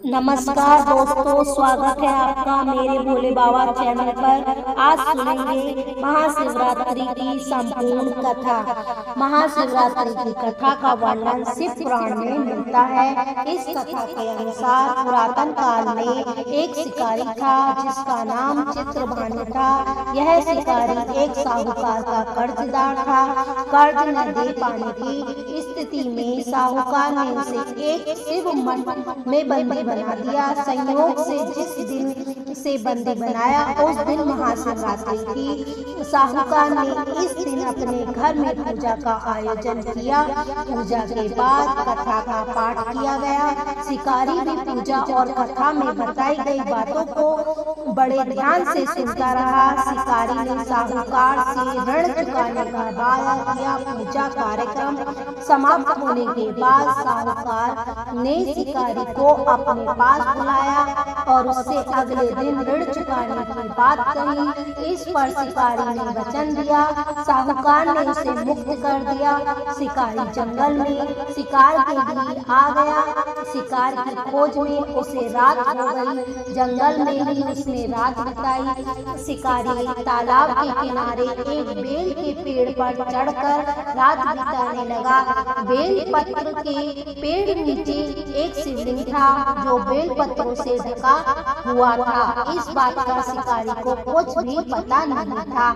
नमस्कार दोस्तों, स्वागत है आपका मेरे भोले बाबा चैनल पर। आज सुनेंगे महाशिवरात्रि की संपूर्ण कथा। महाशिवरात्रि की कथा का वर्णन शिव पुराण में मिलता है। इस कथा के अनुसार पुरातन काल में एक शिकारी था जिसका नाम चित्रभानु था। यह शिकारी एक साहूकार का कर्जदार था। कर्ज न दे पाने की स्थिति में साहूकार ने उसे एक शिव मठ में बंदी बना दिया। संयोग से जिस दिन से बंदी बनाया उस दिन महाशिवरात्रि थी। साहूकार ने इस दिन अपने घर में पूजा का आयोजन किया। पूजा के बाद कथा का पाठ किया गया। शिकारी भी पूजा और कथा में बताई गई बातों को बड़े ध्यान से सुनता रहा। शिकारी ने साहूकार से ऋण चुकाने का वादा किया। पूजा कार्यक्रम समाप्त होने के बाद साहूकार ने शिकारी को अपने पास बुलाया और उससे अगले दिन ऋण चुकाने की बात कही। इस पर शिकारी ने वचन दिया। साहूकार ने उसे मुक्त कर दिया। शिकारी जंगल में शिकार के लिए आ गया। शिकार की खोज में उसे रात हो गई। जंगल में ही उसने रात बिताई। शिकारी तालाब के किनारे एक बेल के पेड़ पर चढ़कर रात बिताने लगा। बेल पत्र के पेड़ नीचे एक शिवलिंग था जो बेल पत्रों से ढका हुआ था। इस बात का शिकारी को कुछ भी पता नहीं था।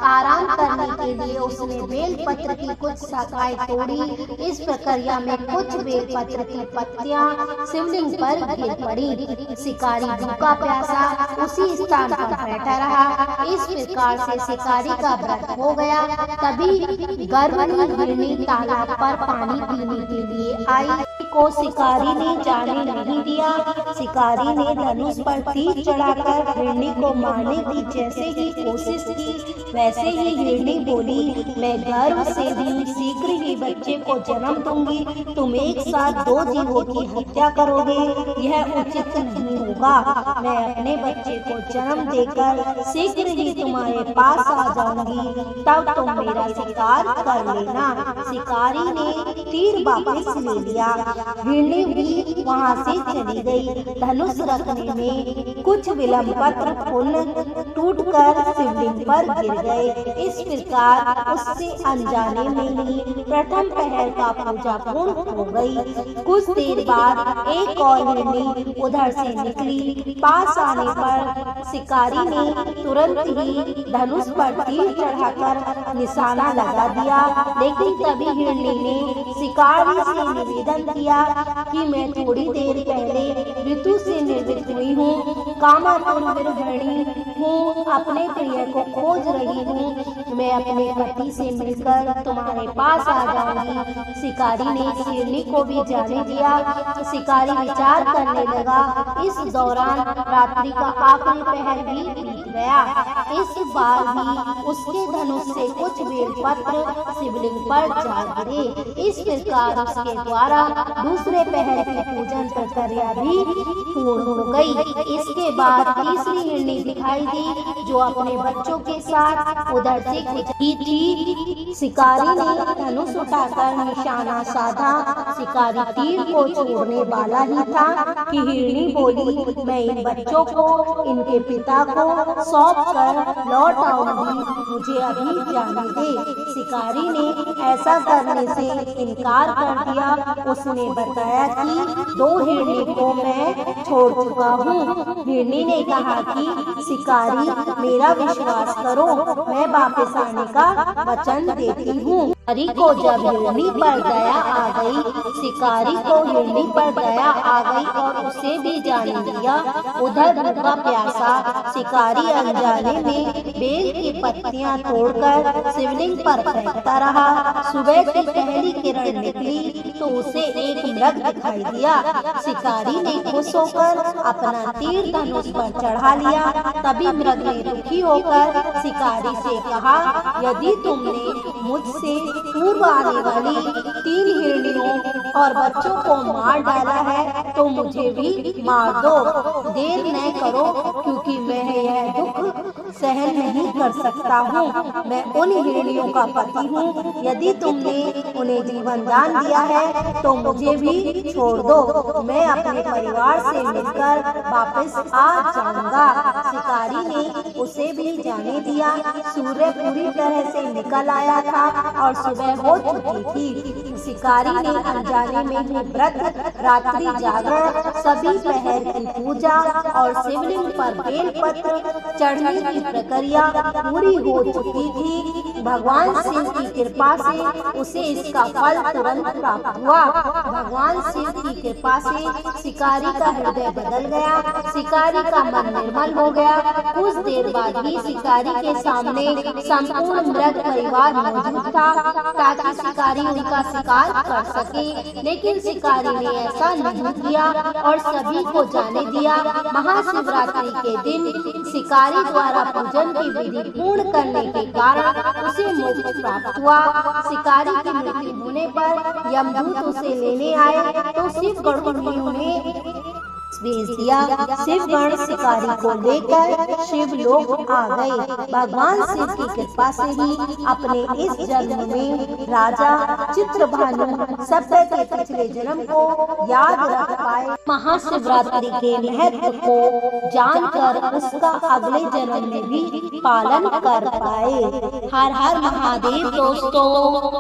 आराम करने के लिए उसने बेल पत्र की कुछ शाखाएं तोड़ी। इस प्रक्रिया में कुछ बेल पत्र की पत्तियां शिवलिंग पर गिर पड़ी। शिकारी भूखा प्यासा उसी स्थान पर बैठा रहा। इस प्रकार से शिकारी का व्रत हो गया। तभी गर्भवती हिरनी तालाब पर पानी पीने के लिए आई को शिकारी ने जाने नहीं दिया। शिकारी ने धनुष पर तीर चढ़ाकर हिरनी को मारने की जैसे ही कोशिश की वैसे ही हिरनी बोली, मैं गर्भ से भी शीघ्र ही बच्चे को जन्म दूंगी। तुम एक साथ दो जीवों की हत्या करोगे, यह उचित नहीं होगा। मैं अपने बच्चे को जन्म देकर शीघ्र ही तुम्हारे पास आ जाऊंगी, तब तुम मेरा शिकार कर लेना। शिकारी ने तीर वापस ले लिया। हिरनी भी वहाँ से चली गई। धनुष रखने में कुछ विलंब पत्र पुनः टूटकर शिवलिंग पर गिर गए। इस प्रकार उससे अनजाने में ही प्रथम पहर का पूजा पूर्ण हो गई। कुछ देर बाद एक और हिरनी उधर से निकली। पास आने पर शिकारी ने तुरंत ही धनुष पर तीर चढ़ाकर निशाना लगा दिया। लेकिन तभी हिरनी ने शिकारी से निवेदन किया कि मैं थोड़ी देर पहले ऋतु से निर्मित हुई हूँ, कामातुर विरहिणी हूँ, अपने प्रिय को खोज रही हूँ। मैं अपने पति से मिलकर तुम्हारे पास आ जाऊंगी। शिकारी ने हिरनी को भी जाने दिया। शिकारी विचार करने लगा। इस दौरान रात्रि का आखिरी पहर भी बीत गया। इस बार भी उसके धनुष से कुछ बेलपत्र शिवलिंग पर जा गिरे। इस प्रकार उसके द्वारा दूसरे पहर की पूजन प्रक्रिया भी पूर्ण हो गई। इसके बाद तीसरी हिरनी दिखाई दी जो अपने बच्चों के साथ उधर से गुजरी थी। शिकारी ने धनुष उठाकर निशाना साधा। शिकारी तीर को छोड़ने वाला ही था कि हिरनी बोली, मैं इन बच्चों को इनके पिता को सौंप कर लौट आऊंगी, मुझे अभी जाने दे। शिकारी ने ऐसा करने से इनकार कर दिया। उसने बताया कि दो हिरनी को मैं छोड़ चुका हूँ। हिरनी ने कहा कि शिकारी मेरा विश्वास करो, मैं वापस आने का वचन देती हूँ। शिकारी को जब हिरनी पर दया आ गई, शिकारी को हिरनी पर दया आ गई और उसे भी जाने दिया। उधर भूखा प्यासा शिकारी अनजाने में बेल की पत्तियां तोड़कर शिवलिंग पर फेंकता रहा। सुबह की पहली किरण निकली तो उसे एक मृग दिखाई दिया। शिकारी ने खुश होकर अपना तीर धनुष पर चढ़ा लिया। तभी मृग ने दुखी होकर शिकारी से कहा, यदि तुमने मुझसे पूर्व आने वाली 3 हिरणियों और बच्चों को मार डाला है तो मुझे भी मार दो। देर न करो, क्योंकि मैं यह दुख सहन नहीं कर सकता हूँ। मैं उन हिरणियों का पति हूँ। यदि तुमने उन्हें जीवन दान दिया है तो मुझे भी छोड़ दो। मैं अपने परिवार से मिलकर वापस आ जाऊंगा। शिकारी ने उसे भी जाने दिया। सूर्य पूरी तरह से निकल आया था और सुबह हो चुकी थी। शिकारी ने अनजाने में ही व्रत, रात्रि जागरण, सभी पहर की पूजा और शिवलिंग पर बेलपत्र चढ़ने की प्रक्रिया पूरी हो चुकी थी। भगवान शिव की कृपा से उसे इसका फल तुरंत प्राप्त हुआ। भगवान शिव की कृपा से शिकारी का हृदय बदल गया। शिकारी का मन निर्मल हो गया। कुछ देर बाद ही शिकारी के सामने संपूर्ण मृग परिवार मौजूद था ताकि शिकारी उनका शिकार कर सके, लेकिन शिकारी ने ऐसा नहीं किया और सभी को जाने दिया। महाशिवरात्रि के दिन शिकारी द्वारा पूजन की विधि पूर्ण करने के कारण उसे मोक्ष प्राप्त हुआ। शिकारी की मृत्यु होने पर यमदूत उसे लेने आए तो शिवगण ने उन्हें भेज दिया। शिवगण शिकारी को लेकर शिवलोक आ गए। भगवान शिव की कृपा से ही अपने इस जन्म में राजा चित्रभानु सभ्य के पिछले जन्म को याद रख पाए। महाशिवरात्रि के महत्व को जानकर उसका अगले जन्म में भी पालन कर पाए। हर हर महादेव दोस्तों।